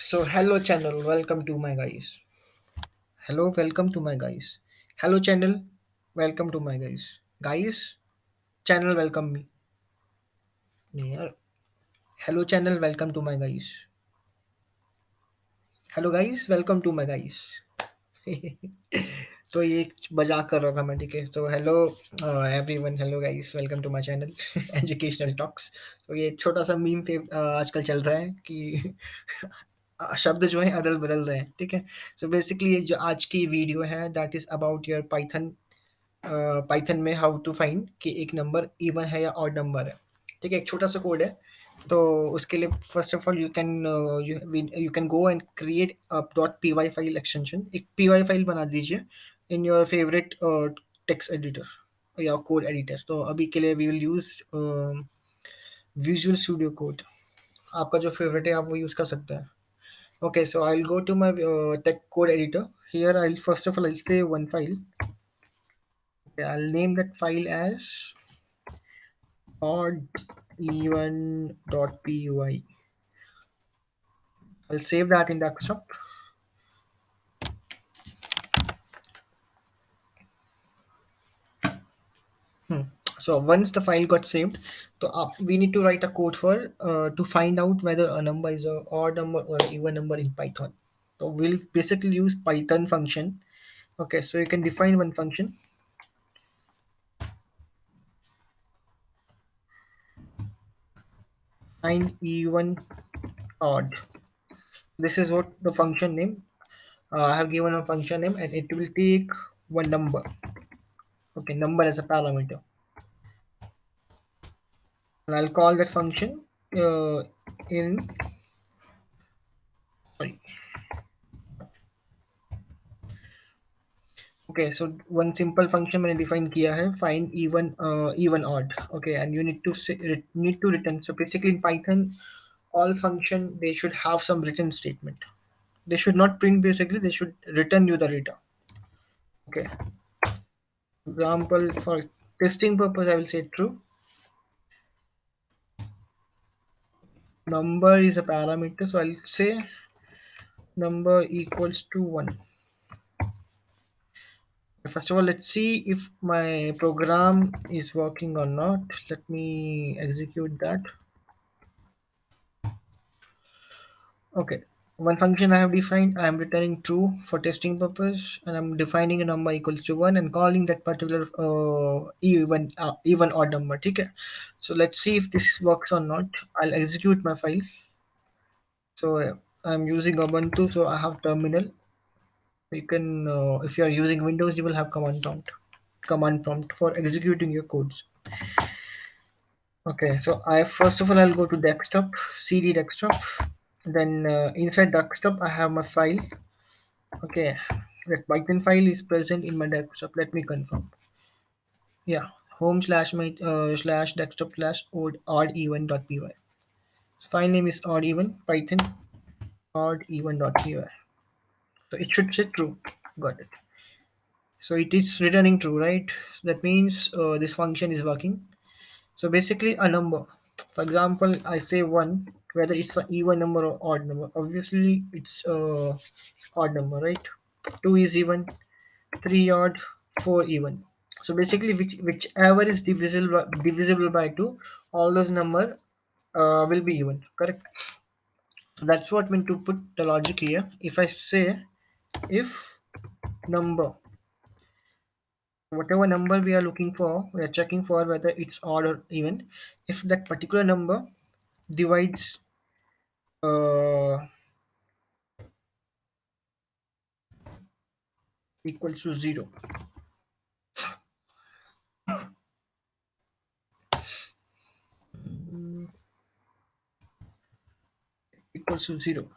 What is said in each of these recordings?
So hello channel, welcome to my guys. Hello, welcome to my guys. Hello channel, welcome to my guys. Guys, channel welcome me. Yeah. Hello channel, welcome to my guys. Hello guys, welcome to my guys. तो ये एक मजाक कर रहा था मैं, ठीक है। तो hello everyone, hello guys, welcome to my channel educational talks. तो ये छोटा सा मीम पे आजकल चल रहा है कि शब्द जो है अदल बदल रहे हैं, ठीक है। सो बेसिकली ये जो आज की वीडियो है that is about your Python. Python में हाउ टू फाइंड कि एक नंबर इवन है या ऑड नंबर है, ठीक है। एक छोटा सा कोड है। तो उसके लिए first of all you can go and create a dot P Y file extension. एक पी वाई फाइल बना दीजिए in your favourite text editor या कोड एडिटर। तो अभी के लिए we will use visual studio code. आपका जो फेवरेट है आप वो यूज़ कर सकते हैं। Okay, so I will go to my tech code editor. Here I'll first of all I'll say one file. Okay, I'll name that file as odd even.py. I'll save that in desktop. So once the file got saved, so we need to write a code for to find out whether a number is a odd number or an even number in Python. So we'll basically use Python function. Okay, so you can define one function, find even odd. This is what the function name. I have given a function name and it will take one number. Okay, number as a parameter, and I'll call that function in sorry. Okay, so one simple function मैंने define किया है, find even odd. Okay, and you need to return. So basically in Python, all function they should have some written statement. They should not print, basically they should return you the data. Okay, example for testing purpose I will say true. Number is a parameter, so I'll say number equals to 1. First of all, let's see if my program is working or not. Let me execute that. Okay, one function I have defined, I am returning true for testing purpose, and I'm defining a number equals to 1 and calling that particular even odd number. Okay, so let's see if this works or not. I'll execute my file. So I'm using Ubuntu, so I have terminal. You can if you are using Windows, you will have command prompt for executing your codes. Okay, so I first of all I'll go to desktop, cd desktop. Then inside desktop I have my file. Okay, that Python file is present in my desktop. Let me confirm. Yeah, home slash my slash desktop slash odd even dot py. File name is odd even Python odd even dot py. So it should say true. Got it. So it is returning true, right? So that means this function is working. So basically a number. For example, I say 1, whether it's an even number or odd number. Obviously it's odd number, right? 2 is even, 3 odd, 4 even. So basically whichever is divisible by 2, all those number will be even, correct? So that's what meant to put the logic here. If I say if number, whatever number we are looking for, we are checking for whether it's odd or even. If that particular number divides uh, equals to 0, equals to 0,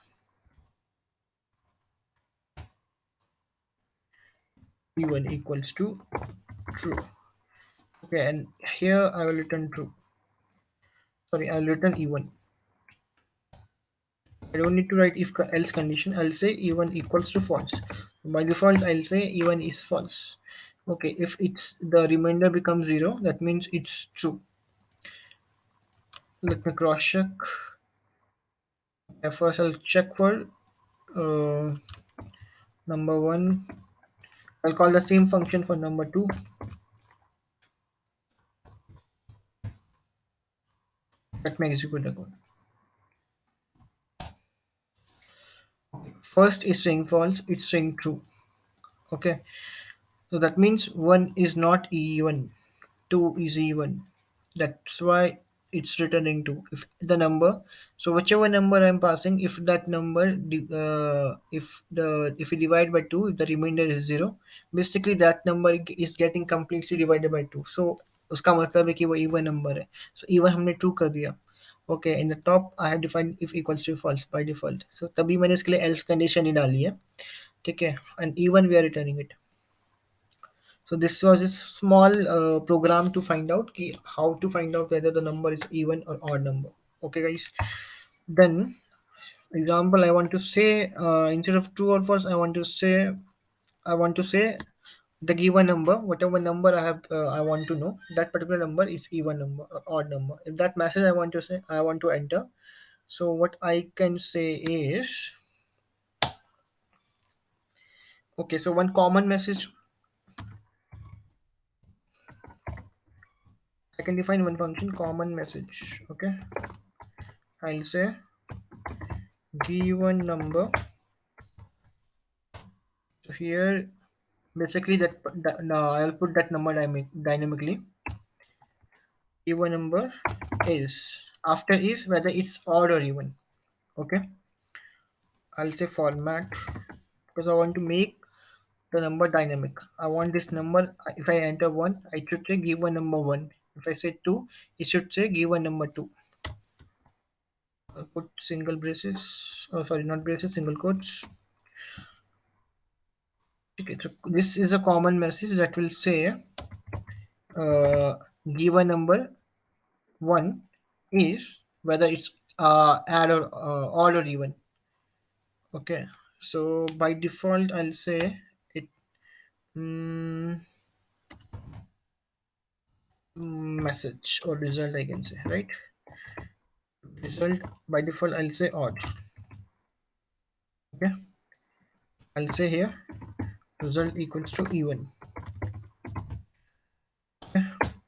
even equals to true. Okay, and here I will return true. Sorry, I'll return even. I don't need to write if else condition. I'll say even equals to false. By default, I'll say even is false. Okay, if it's the remainder becomes 0, that means it's true. Let me cross check. First, I'll check for uh, number one. I'll call the same function for number two. Let me execute the code. First is string false, it's string true. Okay, so that means one is not even, two is even. That's why it's returning two. If the number, so whichever number I'm passing, if that number, if we divide by two, if the remainder is zero, basically that number is getting completely divided by two. So उसका मतलब है कि वो even number है. So even हमने true कर दिया. Okay, in the top I have defined if equals to false by default. So तभी मैंने इसके लिए else condition ही डाली है. ठीक है, and even we are returning it. So this was a small program to find out how to find out whether the number is even or odd number. Okay, guys. Then example, I want to say instead of true or false, I want to say the given number, whatever number I have, I want to know that particular number is even number or odd number. If that message I want to enter. So what I can say is, okay. So one common message, I can define one function common message. Okay, I'll say given number. So here, basically that no, I'll put that number dynamically. Even number is, after is whether it's odd or even. Okay, I'll say format because I want to make the number dynamic. I want this number. If I enter one, I should say given number one. If I say two, it should say given number two. I'll put single braces. Oh, sorry, not braces, single quotes. Okay, so this is a common message that will say uh, given number one is whether it's add or odd or even. Okay, so by default I'll say it, mm, message or result, I can say, right? Result by default I'll say odd. Okay, I'll say here result equals to even. Okay,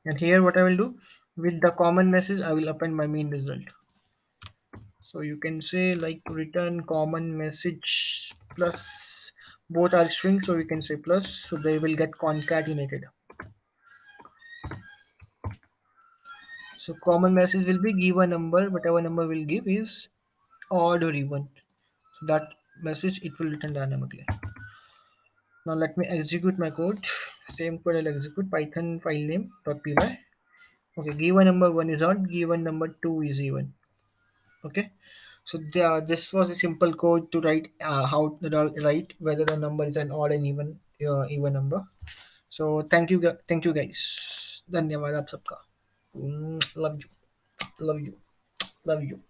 and here what I will do, with the common message I will append my main result. So you can say like return common message plus, both are string, so we can say plus, so they will get concatenated. So common message will be give a number, whatever number will give is odd or even. So that message it will return dynamically. Now let me execute my code. Same code I'll execute python file name .py. Okay, given number one is odd, given number two is even. Okay, so this was a simple code to write how to write whether the number is an odd and even number. So thank you guys. धन्यवाद आप सबका. Love you, love you, love you.